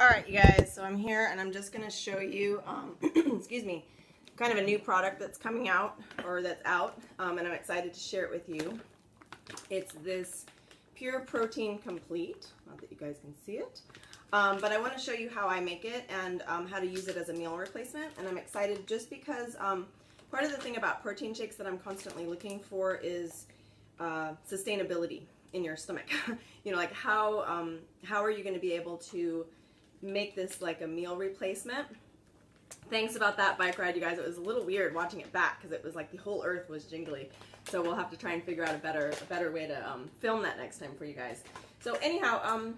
Alright you guys, so I'm here and I'm just going to show you, excuse me, kind of a new product that's coming out, or that's out, and I'm excited to share it with you. It's this Pure Protein Complete, not that you guys can see it, but I want to show you how I make it and how to use it as a meal replacement, and I'm excited just because part of the thing about protein shakes that I'm constantly looking for is sustainability in your stomach. You know, like how are you going to be able to make this like a meal replacement? Thanks about that bike ride, you guys. It was a little weird watching it back because it was like the whole earth was jingly. So we'll have to try and figure out a better way to film that next time for you guys. So anyhow,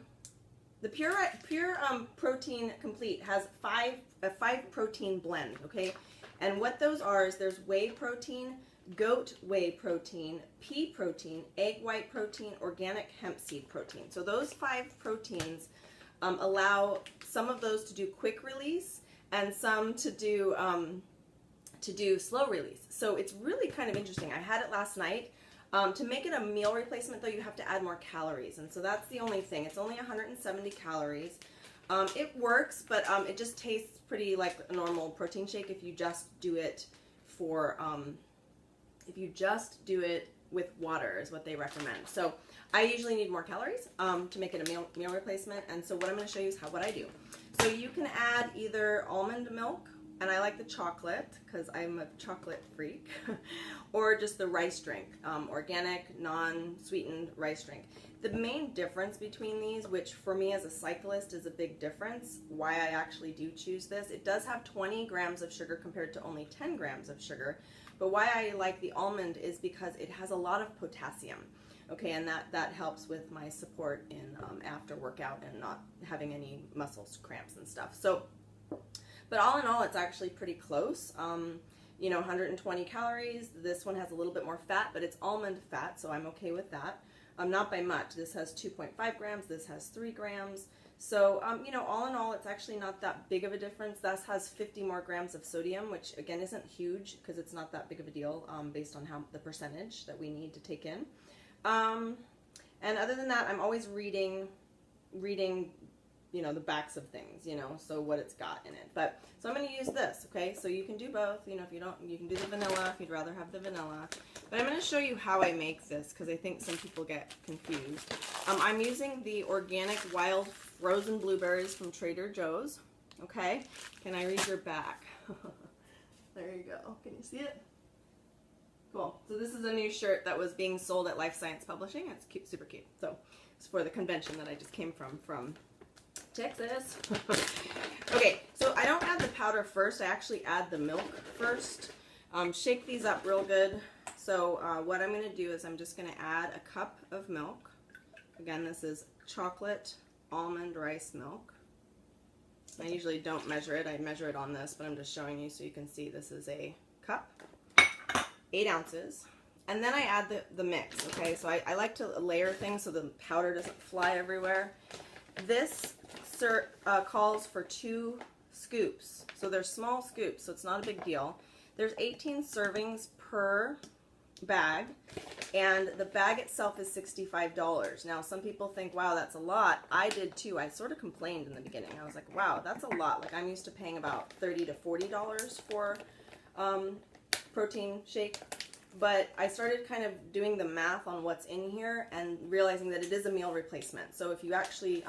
the Pure Protein Complete has a five protein blend, okay? And what those are is there's whey protein, goat whey protein, pea protein, egg white protein, organic hemp seed protein. So those 5 proteins allow some of those to do quick release and some to do slow release. So it's really kind of interesting. I had it last night. To make it a meal replacement though, you have to add more calories, and so that's the only thing. It's only 170 calories. It works, but it just tastes pretty like a normal protein shake if you just do it for with water is what they recommend. So I usually need more calories to make it a meal replacement, and so what I'm going to show you is what I do. So you can add either almond milk, and I like the chocolate because I'm a chocolate freak, or just the rice drink, organic, non-sweetened rice drink. The main difference between these, which for me as a cyclist is a big difference, why I actually do choose this, it does have 20 grams of sugar compared to only 10 grams of sugar. But why I like the almond is because it has a lot of potassium, okay, and that helps with my support in after workout and not having any muscles cramps and stuff. So, but all in all, it's actually pretty close. You know, 120 calories. This one has a little bit more fat, but it's almond fat, so I'm okay with that. Not by much. This has 2.5 grams. This has 3 grams. So, you know, all in all, it's actually not that big of a difference. This has 50 more grams of sodium, which again isn't huge because it's not that big of a deal based on the percentage that we need to take in. And other than that, I'm always reading, you know, the backs of things, you know, so what it's got in it. But so I'm going to use this, okay? So you can do both. You know, if you don't, you can do the vanilla if you'd rather have the vanilla. But I'm going to show you how I make this because I think some people get confused. I'm using the organic wild frozen blueberries from Trader Joe's. Okay, can I read your back? There you go. Can you see it? Cool. So this is a new shirt that was being sold at Life Science Publishing. It's cute, super cute. So it's for the convention that I just came from Texas. Okay, so I don't add the powder first. I actually add the milk first. Shake these up real good. So what I'm going to do is I'm just going to add a cup of milk. Again, this is chocolate almond rice milk. I usually don't measure it. I measure it on this, but I'm just showing you so you can see this is a cup, 8 ounces. And then I add the mix, okay? So I like to layer things so the powder doesn't fly everywhere. This calls for 2 scoops. So they're small scoops, so it's not a big deal. There's 18 servings per bag, and the bag itself is $65. Now some people think, wow, that's a lot. I did too. I sort of complained in the beginning. I was like, wow, that's a lot. Like I'm used to paying about $30 to $40 for protein shake, but I started kind of doing the math on what's in here and realizing that it is a meal replacement. So if you actually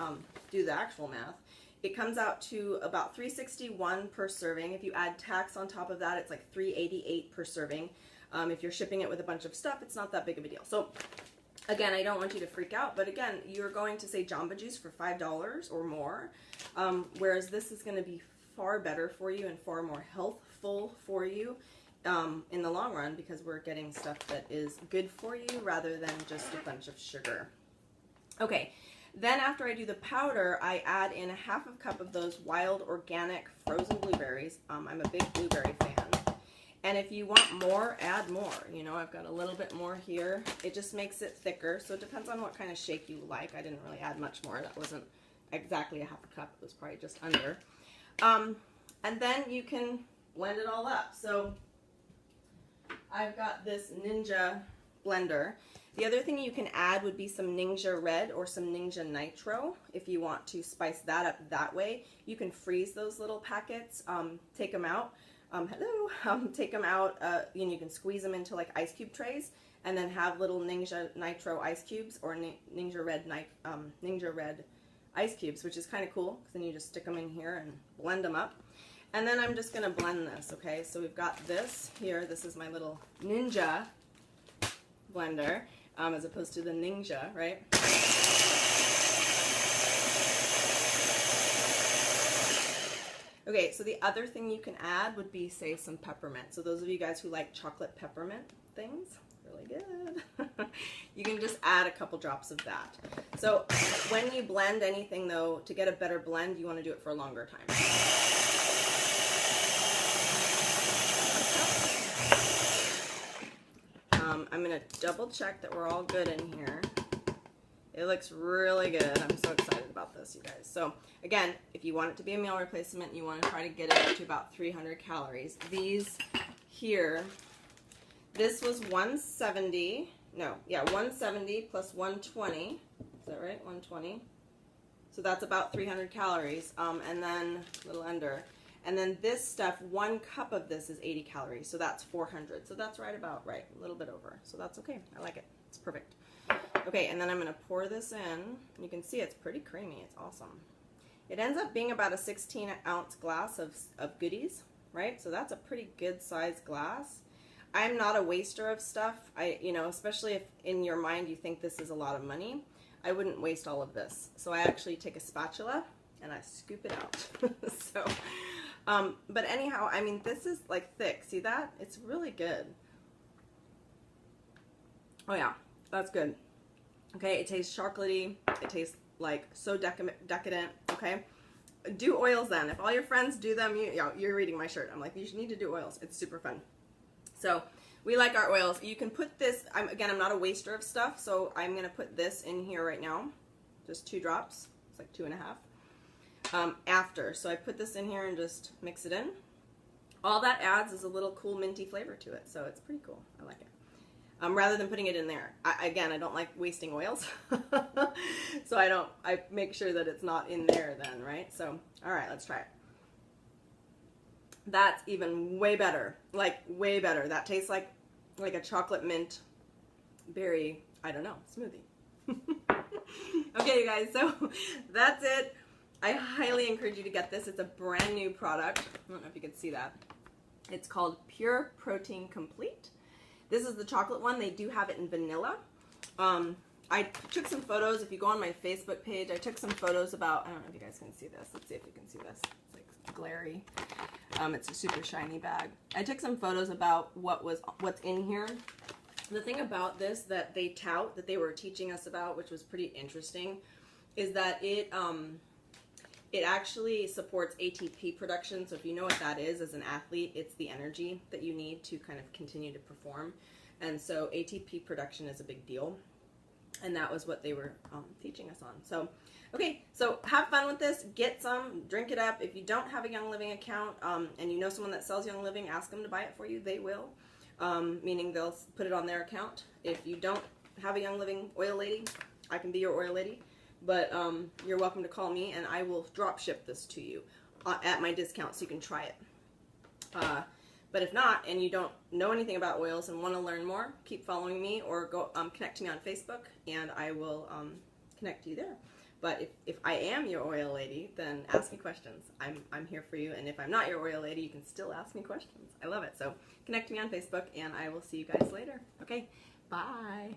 do the actual math, it comes out to about $3.61 per serving. If you add tax on top of that, it's like $3.88 per serving. If you're shipping it with a bunch of stuff, it's not that big of a deal. So again, I don't want you to freak out, but again, you're going to say Jamba Juice for $5 or more, whereas this is going to be far better for you and far more healthful for you in the long run, because we're getting stuff that is good for you rather than just a bunch of sugar. Okay, then after I do the powder, I add in a half a cup of those wild organic frozen blueberries. I'm a big blueberry fan. And if you want more, add more. You know, I've got a little bit more here. It just makes it thicker, so it depends on what kind of shake you like. I didn't really add much more. That wasn't exactly a half a cup. It was probably just under. And then you can blend it all up. So I've got this Ninja blender, The other thing you can add would be some Ninja Red or some Ninja Nitro if you want to spice that up that way. You can freeze those little packets, take them out. Take them out, and you can squeeze them into like ice cube trays, and then have little Ninja Nitro ice cubes or Ninja Red ice cubes, which is kind of cool because then you just stick them in here and blend them up. And then I'm just going to blend this, okay? So we've got this here. This is my little Ninja blender, as opposed to the Ninja, right? Okay, so the other thing you can add would be, say, some peppermint. So those of you guys who like chocolate peppermint things, really good. You can just add a couple drops of that. So when you blend anything, though, to get a better blend, you want to do it for a longer time. I'm going to double check that we're all good in here. It looks really good. I'm so excited about this, you guys. So again, if you want it to be a meal replacement, you want to try to get it up to about 300 calories. These here, this was 170. No, yeah, 170 plus 120. Is that right? 120. So that's about 300 calories. And then a little under. And then this stuff, 1 cup of this is 80 calories. So that's 400. So that's right about right. A little bit over. So that's okay. I like it. It's perfect. Okay, and then I'm going to pour this in. You can see it's pretty creamy. It's awesome. It ends up being about a 16-ounce glass of goodies, right? So that's a pretty good size glass. I'm not a waster of stuff. Especially if in your mind you think this is a lot of money, I wouldn't waste all of this. So I actually take a spatula and I scoop it out. But anyhow, I mean, this is like thick. See that? It's really good. Oh yeah, that's good. Okay, it tastes chocolatey. It tastes like so decadent. Okay, do oils then. If all your friends do them, you're reading my shirt. I'm like, you need to do oils. It's super fun. So we like our oils. You can put this. I'm not a waster of stuff, so I'm gonna put this in here right now. Just 2 drops. It's like 2.5. After, so I put this in here and just mix it in. All that adds is a little cool minty flavor to it, so it's pretty cool. I like it. Rather than putting it in there. I don't like wasting oils. So I make sure that it's not in there then, right? So, all right, let's try it. That's even way better. Like, way better. That tastes like a chocolate mint berry, I don't know, smoothie. Okay, you guys, so that's it. I highly encourage you to get this. It's a brand new product. I don't know if you can see that. It's called Pure Protein Complete. This is the chocolate one. They do have it in vanilla. I took some photos. If you go on my Facebook page, I took some photos about, I don't know if you guys can see this. Let's see if you can see this. It's like glary. It's a super shiny bag. I took some photos about what's in here. The thing about this that they tout, that they were teaching us about, which was pretty interesting, is that it actually supports ATP production. So if you know what that is as an athlete, it's the energy that you need to kind of continue to perform. And so ATP production is a big deal. And that was what they were teaching us on. So, okay, so have fun with this. Get some, drink it up. If you don't have a Young Living account and you know someone that sells Young Living, ask them to buy it for you. They will, meaning they'll put it on their account. If you don't have a Young Living oil lady, I can be your oil lady. But you're welcome to call me, and I will drop ship this to you at my discount so you can try it. But if not, and you don't know anything about oils and want to learn more, keep following me or go connect to me on Facebook, and I will connect to you there. But if I am your oil lady, then ask me questions. I'm here for you, and if I'm not your oil lady, you can still ask me questions. I love it. So connect to me on Facebook, and I will see you guys later. Okay, bye.